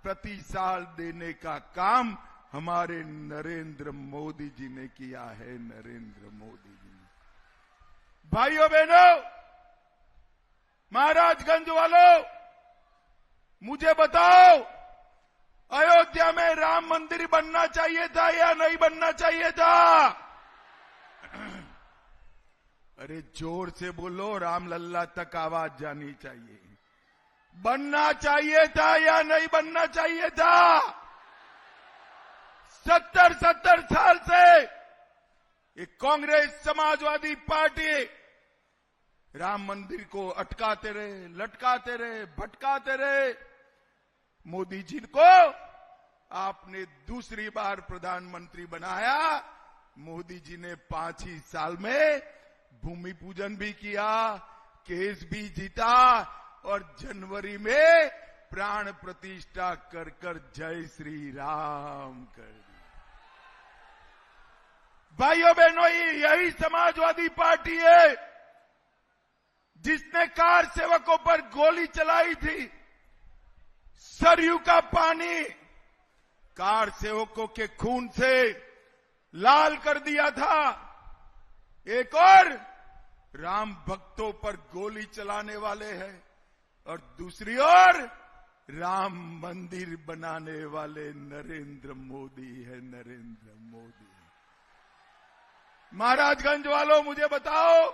प्रति साल देने का काम हमारे नरेंद्र मोदी जी ने किया है। नरेंद्र मोदी जी ने। भाइयों बहनों, महाराजगंज वालों, मुझे बताओ, अयोध्या में राम मंदिर बनना चाहिए था या नहीं बनना चाहिए था? अरे जोर से बोलो, रामलल्ला तक आवाज जानी चाहिए। बनना चाहिए था या नहीं बनना चाहिए था? 70 साल से ये कांग्रेस समाजवादी पार्टी राम मंदिर को अटकाते रहे, लटकाते रहे, भटकाते रहे। मोदी जी को आपने दूसरी बार प्रधानमंत्री बनाया। मोदी जी ने 5 ही साल में भूमि पूजन भी किया, केस भी जीता और जनवरी में प्राण प्रतिष्ठा कर कर जय श्री राम कर दिया। भाइयों बहनों, यही समाजवादी पार्टी है जिसने कार सेवकों पर गोली चलाई थी। सरयू का पानी कार सेवकों के खून से लाल कर दिया था। एक और राम भक्तों पर गोली चलाने वाले हैं और दूसरी ओर राम मंदिर बनाने वाले नरेंद्र मोदी है। नरेंद्र मोदी है। महाराजगंज वालों, मुझे बताओ,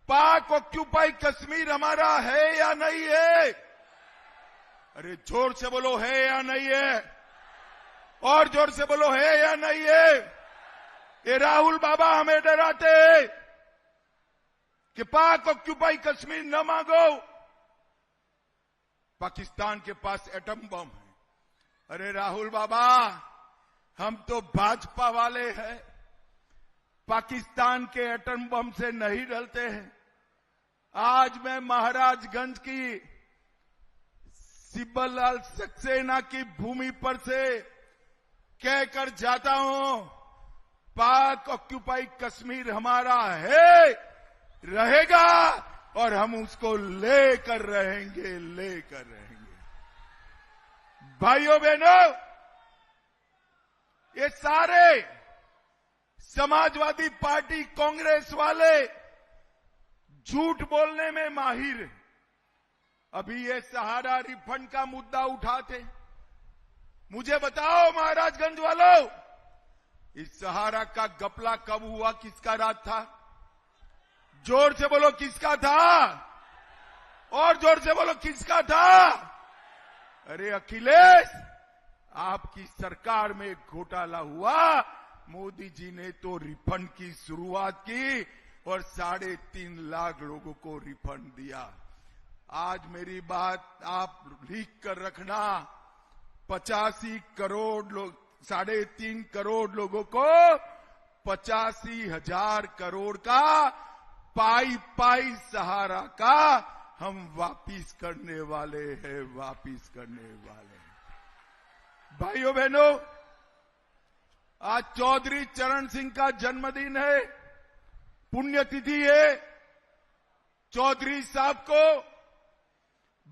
पाक ऑक्यूपाई कश्मीर हमारा है या नहीं है? अरे जोर से बोलो, है या नहीं है? और जोर से बोलो, है या नहीं है? ये राहुल बाबा हमें डराते हैं कि पाक ऑक्यूपाई कश्मीर न मांगो, पाकिस्तान के पास एटम बम है। अरे राहुल बाबा, हम तो भाजपा वाले हैं, पाकिस्तान के एटम बम से नहीं डरते हैं। आज मैं महाराजगंज की सिब्बल सक्सेना की भूमि पर से कहकर जाता हूं, पाक ऑक्यूपाई कश्मीर हमारा है, रहेगा और हम उसको लेकर रहेंगे, लेकर रहेंगे। भाइयों बहनों, ये सारे समाजवादी पार्टी कांग्रेस वाले झूठ बोलने में माहिर है। अभी ये सहारा रिफंड का मुद्दा उठाते। मुझे बताओ महाराजगंज वालों, इस सहारा का घपला कब हुआ? किसका राज था? जोर से बोलो, किसका था? और जोर से बोलो, किसका था? अरे अखिलेश, आपकी सरकार में घोटाला हुआ। मोदी जी ने तो रिफंड की शुरुआत की और 3.5 लाख लोगों को रिफंड दिया। आज मेरी बात आप लिख कर रखना, 85 करोड़ लोग, 3.5 करोड़ लोगों को 85,000 करोड़ का पाई सहारा का हम वापिस करने वाले हैं, वापिस करने वाले हैं। भाइयों बहनों, आज चौधरी चरण सिंह का जन्मदिन है, पुण्यतिथि है। चौधरी साहब को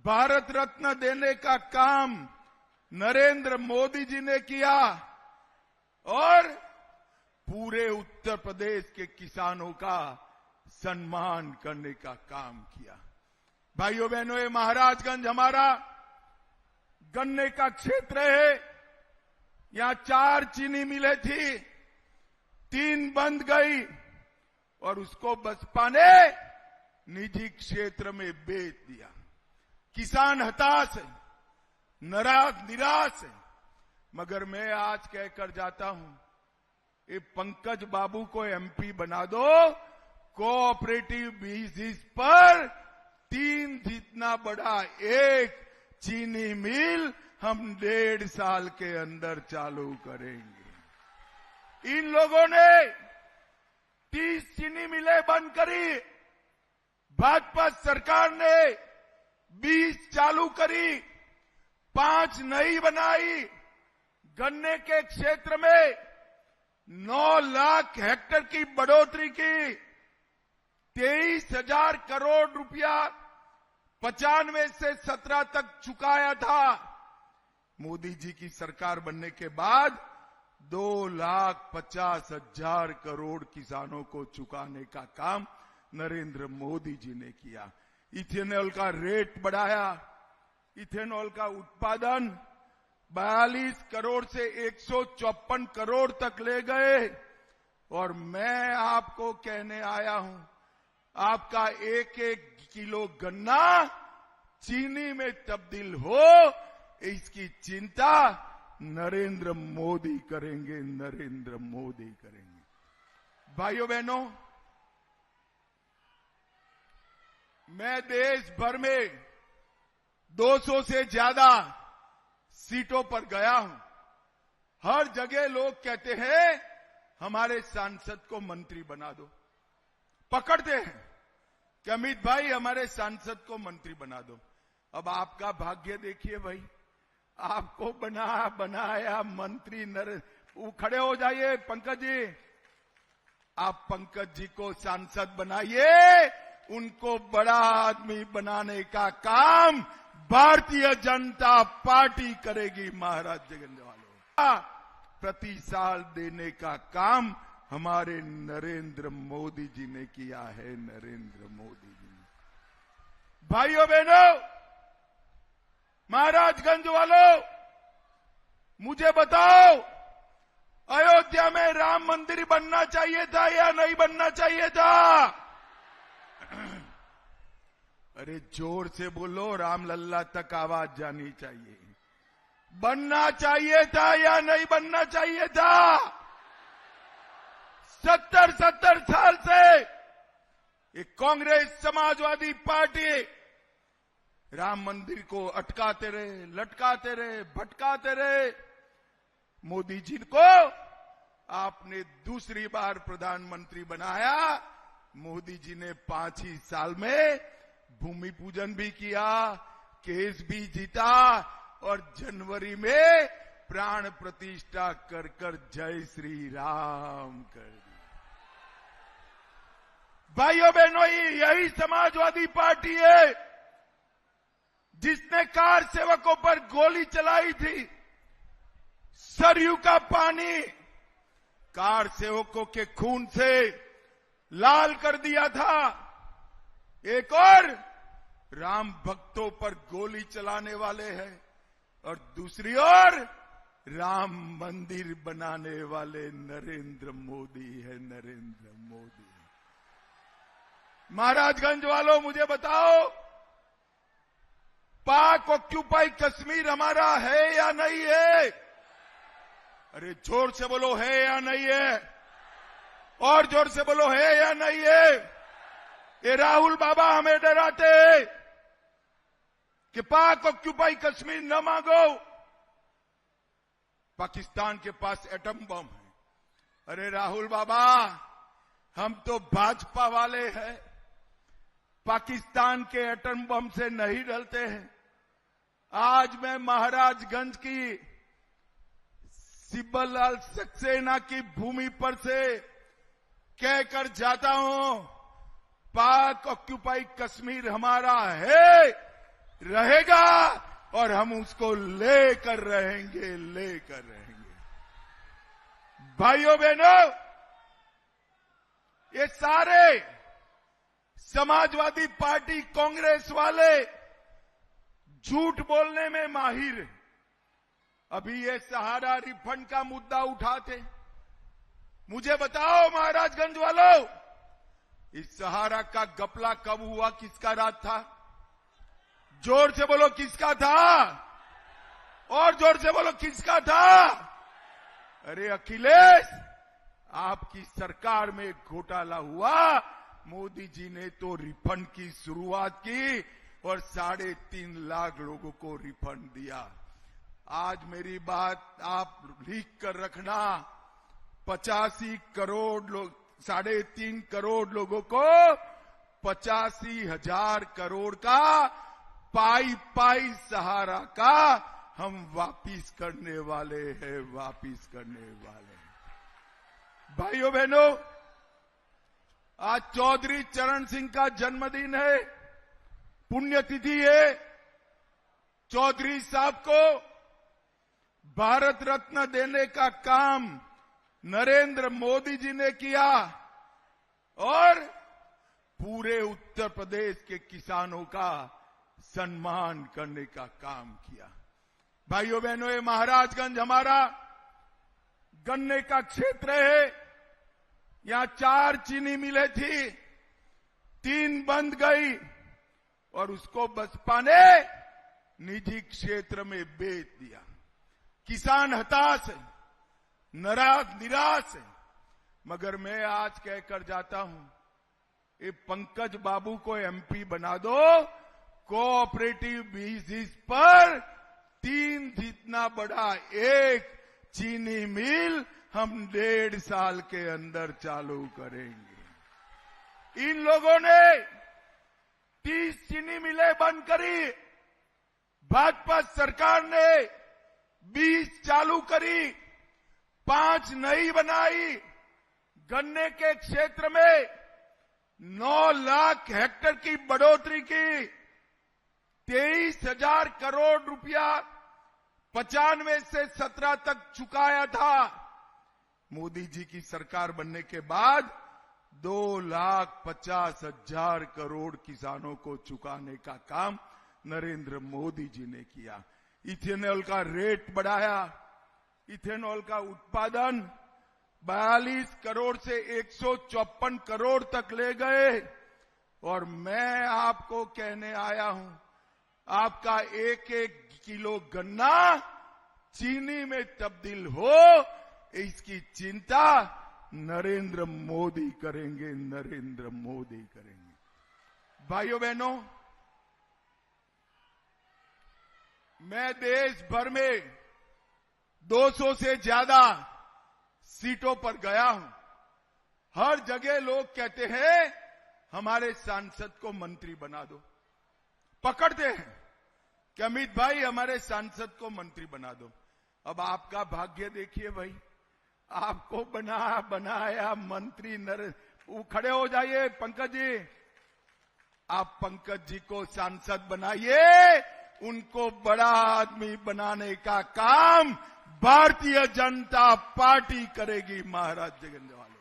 भारत रत्न देने का काम नरेंद्र मोदी जी ने किया और पूरे उत्तर प्रदेश के किसानों का सम्मान करने का काम किया। भाइयों बहनों, ये महाराजगंज हमारा गन्ने का क्षेत्र है। यहां 4 चीनी मिलें थी, 3 बंद गई और उसको बसपा ने निजी क्षेत्र में बेच दिया। किसान हताश है, निराश है। मगर मैं आज कहकर जाता हूं, ये पंकज बाबू को एमपी बना दो, कोऑपरेटिव बेसिस पर 3 जितना बड़ा एक चीनी मिल हम 1.5 साल के अंदर चालू करेंगे। इन लोगों ने 30 चीनी मिलें बंद करी, भाजपा सरकार ने 20 चालू करी, 5 नई बनाई। गन्ने के क्षेत्र में 9 लाख हेक्टेयर की बढ़ोतरी की, 23,000 करोड़ रुपया 95 से 17 तक चुकाया था। मोदी जी की सरकार बनने के बाद 2,50,000 करोड़ किसानों को चुकाने का काम नरेंद्र मोदी जी ने किया। इथेनॉल का रेट बढ़ाया, इथेनॉल का उत्पादन 42 करोड़ से 154 करोड़ तक ले गए। और मैं आपको कहने आया हूं, आपका एक एक किलो गन्ना चीनी में तब्दील हो, इसकी चिंता नरेंद्र मोदी करेंगे, नरेंद्र मोदी करेंगे। भाइयों बहनों, मैं देश भर में 200 से ज्यादा सीटों पर गया हूं। हर जगह लोग कहते हैं हमारे सांसद को मंत्री बना दो, पकड़ते हैं कि अमित भाई हमारे सांसद को मंत्री बना दो। अब आपका भाग्य देखिए भाई, आपको बनाया मंत्री वो खड़े हो जाइए पंकज जी, आप पंकज जी को सांसद बनाइए, उनको बड़ा आदमी बनाने का काम भारतीय जनता पार्टी करेगी। महाराज जगनवालों, प्रति साल देने का काम हमारे नरेंद्र मोदी जी ने किया है, नरेंद्र मोदी जी ने। भाइयों बहनों, महाराजगंज वालों, मुझे बताओ, अयोध्या में राम मंदिर बनना चाहिए था या नहीं बनना चाहिए था? अरे जोर से बोलो, राम लल्ला तक आवाज जानी चाहिए। बनना चाहिए था या नहीं बनना चाहिए था? 70 साल से एक कांग्रेस समाजवादी पार्टी राम मंदिर को अटकाते रहे, लटकाते रहे, भटकाते रहे। मोदी जी को आपने दूसरी बार प्रधानमंत्री बनाया। मोदी जी ने 5 ही साल में भूमि पूजन भी किया, केस भी जीता और जनवरी में प्राण प्रतिष्ठा कर कर जय श्री राम कर दिया। भाइयों बहनों, यही समाजवादी पार्टी है जिसने कार सेवकों पर गोली चलाई थी। सरयू का पानी कार सेवकों के खून से लाल कर दिया था। एक और राम भक्तों पर गोली चलाने वाले हैं और दूसरी ओर राम मंदिर बनाने वाले नरेंद्र मोदी है, नरेंद्र मोदी। महाराजगंज वालों, मुझे बताओ, पाक ऑक्यूपाई कश्मीर हमारा है या नहीं है? अरे जोर से बोलो, है या नहीं है? और जोर से बोलो, है या नहीं है? ये राहुल बाबा हमें डराते हैं कि पाक ऑक्यूपाई कश्मीर न मांगो, पाकिस्तान के पास एटम बम है। अरे राहुल बाबा, हम तो भाजपा वाले हैं, पाकिस्तान के एटम बम से नहीं डरते हैं। आज मैं महाराजगंज की शिवलाल सक्सेना की भूमि पर से कहकर जाता हूं, पाक ऑक्यूपाई कश्मीर हमारा है, रहेगा और हम उसको लेकर रहेंगे, लेकर रहेंगे। भाइयों बहनों, ये सारे समाजवादी पार्टी कांग्रेस वाले झूठ बोलने में माहिर हैं। अभी ये सहारा रिफंड का मुद्दा उठाते। मुझे बताओ महाराजगंज वालों, इस सहारा का गपला कब हुआ, किसका राज था? जोर से बोलो, किसका था? और जोर से बोलो, किसका था? अरे अखिलेश, आपकी सरकार में घोटाला हुआ। मोदी जी ने तो रिफंड की शुरुआत की और 3.5 लाख लोगों को रिफंड दिया। आज मेरी बात आप लिख कर रखना, 85 करोड़ लोग, 3.5 करोड़ लोगों को 85,000 करोड़ का पाई सहारा का हम वापिस करने वाले हैं, वापिस करने वाले हैं। भाइयों बहनों, आज चौधरी चरण सिंह का जन्मदिन है। पुण्यतिथि है। चौधरी साहब को भारत रत्न देने का काम नरेंद्र मोदी जी ने किया और पूरे उत्तर प्रदेश के किसानों का सम्मान करने का काम किया। भाइयों बहनों, ये महाराजगंज हमारा गन्ने का क्षेत्र है। यहां 4 चीनी मिलें थी, 3 बंद गई और उसको बसपा ने निजी क्षेत्र में बेच दिया। किसान हताश है, निराश है। मगर मैं आज कहकर जाता हूं, ये पंकज बाबू को एमपी बना दो, कोऑपरेटिव बेसिस पर 3 जितना बड़ा एक चीनी मिल हम 1.5 साल के अंदर चालू करेंगे। इन लोगों ने 30 चीनी मिलें बंद करी, भाजपा सरकार ने 20 चालू करी, 5 नई बनाई। गन्ने के क्षेत्र में 9 लाख हेक्टेयर की बढ़ोतरी की, 23,000 करोड़ रुपया 95 से 17 तक चुकाया था। मोदी जी की सरकार बनने के बाद 2,50,000 करोड़ किसानों को चुकाने का काम नरेंद्र मोदी जी ने किया। इथेनॉल का रेट बढ़ाया, इथेनॉल का उत्पादन 42 करोड़ से 154 करोड़ तक ले गए। और मैं आपको कहने आया हूं, आपका 1-1 किलो गन्ना चीनी में तब्दील हो, इसकी चिंता नरेंद्र मोदी करेंगे, नरेंद्र मोदी करेंगे। भाइयों बहनों, मैं देश भर में 200 से ज्यादा सीटों पर गया हूं। हर जगह लोग कहते हैं हमारे सांसद को मंत्री बना दो, पकड़ते हैं कि अमित भाई हमारे सांसद को मंत्री बना दो। अब आपका भाग्य देखिए भाई, आपको बनाया मंत्री वो खड़े हो जाइए पंकज जी, आप पंकज जी को सांसद बनाइए, उनको बड़ा आदमी बनाने का काम भारतीय जनता पार्टी करेगी। महाराज जगन जवाहर।